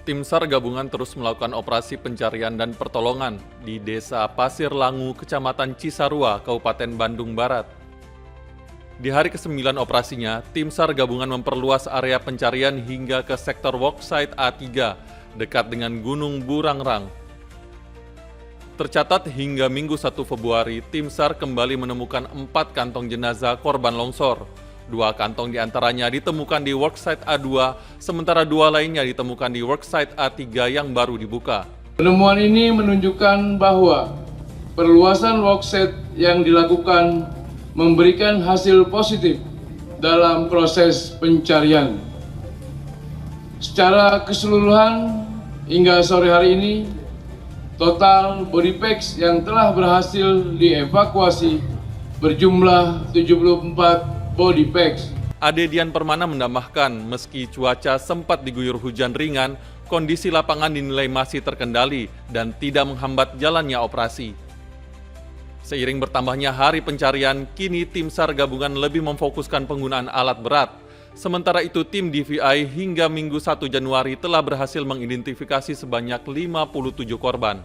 Tim SAR gabungan terus melakukan operasi pencarian dan pertolongan di Desa Pasir Langu, Kecamatan Cisarua, Kabupaten Bandung Barat. Di hari ke-9 operasinya, tim SAR gabungan memperluas area pencarian hingga ke sektor worksite A3, dekat dengan Gunung Burangrang. Tercatat hingga Minggu 1 Februari, tim SAR kembali menemukan 4 kantong jenazah korban longsor. 2 kantong diantaranya ditemukan di worksite A2, sementara 2 lainnya ditemukan di worksite A3 yang baru dibuka. Penemuan ini menunjukkan bahwa perluasan worksite yang dilakukan memberikan hasil positif dalam proses pencarian. Secara keseluruhan hingga sore hari ini, total body packs yang telah berhasil dievakuasi berjumlah 74 body packs. Ade Dian Permana menambahkan, meski cuaca sempat diguyur hujan ringan, kondisi lapangan dinilai masih terkendali dan tidak menghambat jalannya operasi. Seiring bertambahnya hari pencarian, kini tim SAR gabungan lebih memfokuskan penggunaan alat berat. Sementara itu, tim DVI hingga Minggu 1 Januari telah berhasil mengidentifikasi sebanyak 57 korban.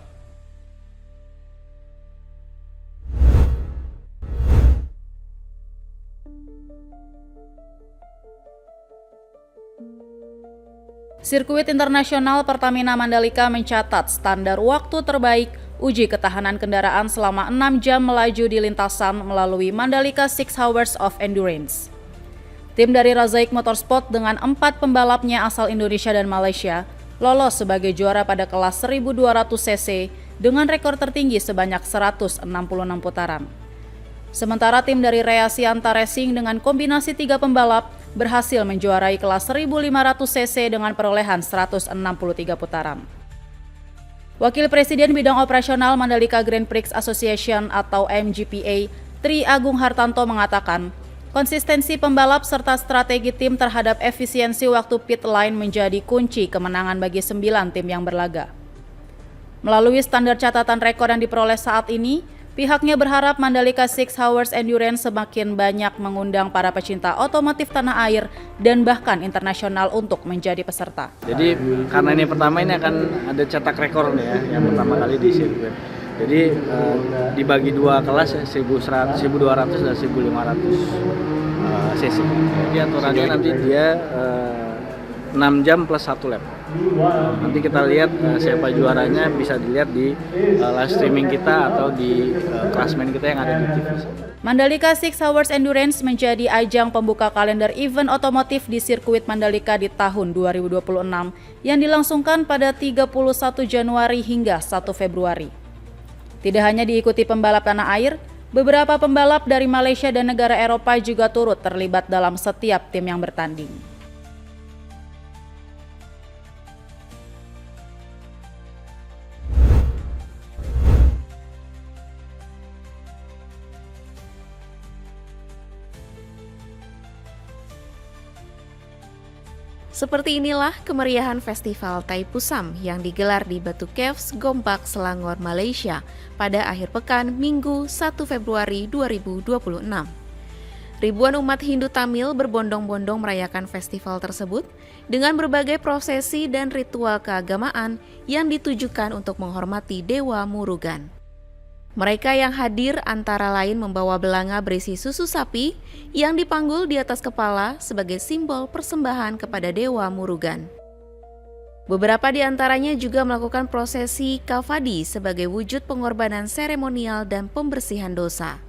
Sirkuit Internasional Pertamina Mandalika mencatat standar waktu terbaik uji ketahanan kendaraan selama 6 jam melaju di lintasan melalui Mandalika 6 Hours of Endurance. Tim dari Razaik Motorsport dengan 4 pembalapnya asal Indonesia dan Malaysia lolos sebagai juara pada kelas 1200 cc dengan rekor tertinggi sebanyak 166 putaran. Sementara tim dari Rea Sianta Racing dengan kombinasi 3 pembalap berhasil menjuarai kelas 1500 cc dengan perolehan 163 putaran. Wakil Presiden Bidang Operasional Mandalika Grand Prix Association atau MGPA, Tri Agung Hartanto mengatakan, konsistensi pembalap serta strategi tim terhadap efisiensi waktu pit line menjadi kunci kemenangan bagi 9 tim yang berlaga. Melalui standar catatan rekor yang diperoleh saat ini, pihaknya berharap Mandalika 6 Hours Endurance semakin banyak mengundang para pecinta otomotif tanah air dan bahkan internasional untuk menjadi peserta. Jadi karena ini pertama, ini akan ada cetak rekor nih ya, yang pertama kali di sirkuit. Jadi dibagi 2 kelas, 1100, 1200 dan 1500 cc. Jadi aturannya nanti dia 6 jam plus 1 lap. Nanti kita lihat siapa juaranya bisa dilihat di live streaming kita atau di klasmen kita yang ada di TV. Mandalika 6 Hours Endurance menjadi ajang pembuka kalender event otomotif di sirkuit Mandalika di tahun 2026 yang dilangsungkan pada 31 Januari hingga 1 Februari. Tidak hanya diikuti pembalap tanah air, beberapa pembalap dari Malaysia dan negara Eropa juga turut terlibat dalam setiap tim yang bertanding. Seperti inilah kemeriahan Festival Thaipusam yang digelar di Batu Caves, Gombak, Selangor, Malaysia pada akhir pekan Minggu 1 Februari 2026. Ribuan umat Hindu Tamil berbondong-bondong merayakan festival tersebut dengan berbagai prosesi dan ritual keagamaan yang ditujukan untuk menghormati Dewa Murugan. Mereka yang hadir antara lain membawa belanga berisi susu sapi yang dipanggul di atas kepala sebagai simbol persembahan kepada Dewa Murugan. Beberapa di antaranya juga melakukan prosesi kavadi sebagai wujud pengorbanan seremonial dan pembersihan dosa.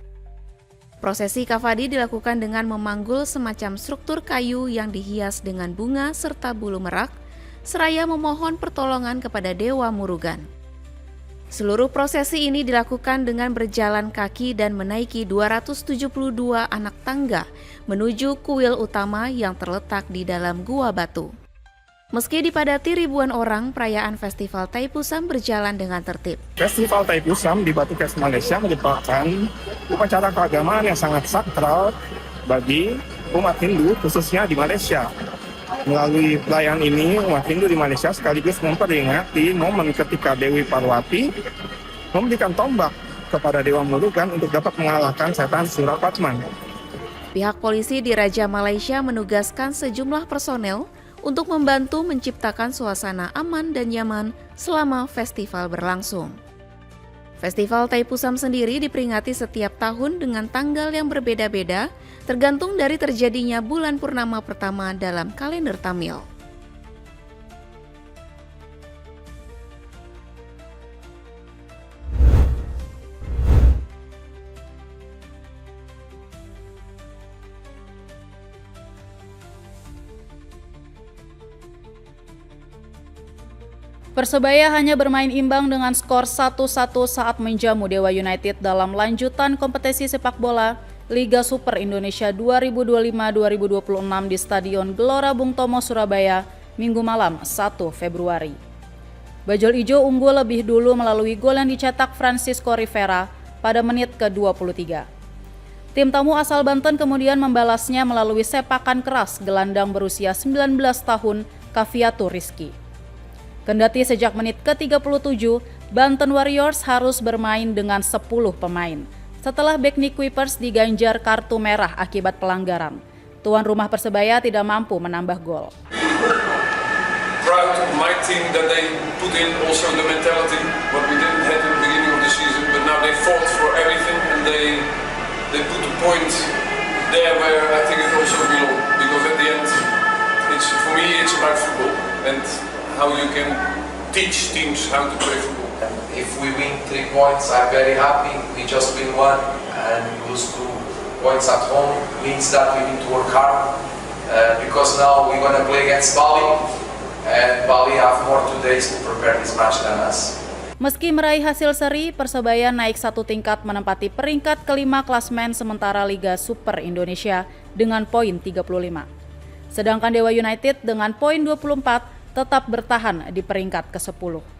Prosesi kavadi dilakukan dengan memanggul semacam struktur kayu yang dihias dengan bunga serta bulu merak, seraya memohon pertolongan kepada Dewa Murugan. Seluruh prosesi ini dilakukan dengan berjalan kaki dan menaiki 272 anak tangga menuju kuil utama yang terletak di dalam Gua Batu. Meski dipadati ribuan orang, perayaan Festival Thaipusam berjalan dengan tertib. Festival Thaipusam di Batu Caves, Malaysia merupakan upacara keagamaan yang sangat sakral bagi umat Hindu, khususnya di Malaysia. Melalui perayaan ini, umat Hindu di Malaysia sekaligus memperingati momen ketika Dewi Parwati memberikan tombak kepada Dewa Murugan untuk dapat mengalahkan setan Surapatman. Pihak polisi di Raja Malaysia menugaskan sejumlah personel untuk membantu menciptakan suasana aman dan nyaman selama festival berlangsung. Festival Taipusam sendiri diperingati setiap tahun dengan tanggal yang berbeda-beda, tergantung dari terjadinya bulan purnama pertama dalam kalender Tamil. Persebaya hanya bermain imbang dengan skor 1-1 saat menjamu Dewa United dalam lanjutan kompetisi sepak bola Liga Super Indonesia 2025-2026 di Stadion Gelora Bung Tomo, Surabaya, Minggu malam 1 Februari. Bajul Ijo unggul lebih dulu melalui gol yang dicetak Francisco Rivera pada menit ke-23. Tim tamu asal Banten kemudian membalasnya melalui sepakan keras gelandang berusia 19 tahun Kaviatur Rizky. Kendati sejak menit ke-37, Banten Warriors harus bermain dengan 10 pemain. Setelah bek Nick Kuipers diganjar kartu merah akibat pelanggaran, tuan rumah Persebaya tidak mampu menambah gol. Proud of my team that they put in also the mentality what we didn't have in the beginning of the season, but now they fought for everything and they put the point there where I think it also belongs, because at the end, for me it's about football and how you can teach teams how to play football. If we win 3 points, I'm very happy. We just win 1 and lose 2 points at home means that we need to work hard because now we're going to play against Bali and Bali have more 2 days to prepare this match than us. Meski meraih hasil seri, Persebaya naik 1 tingkat menempati peringkat kelima klasmen sementara Liga Super Indonesia dengan poin 35. Sedangkan Dewa United dengan poin 24 tetap bertahan di peringkat ke-10.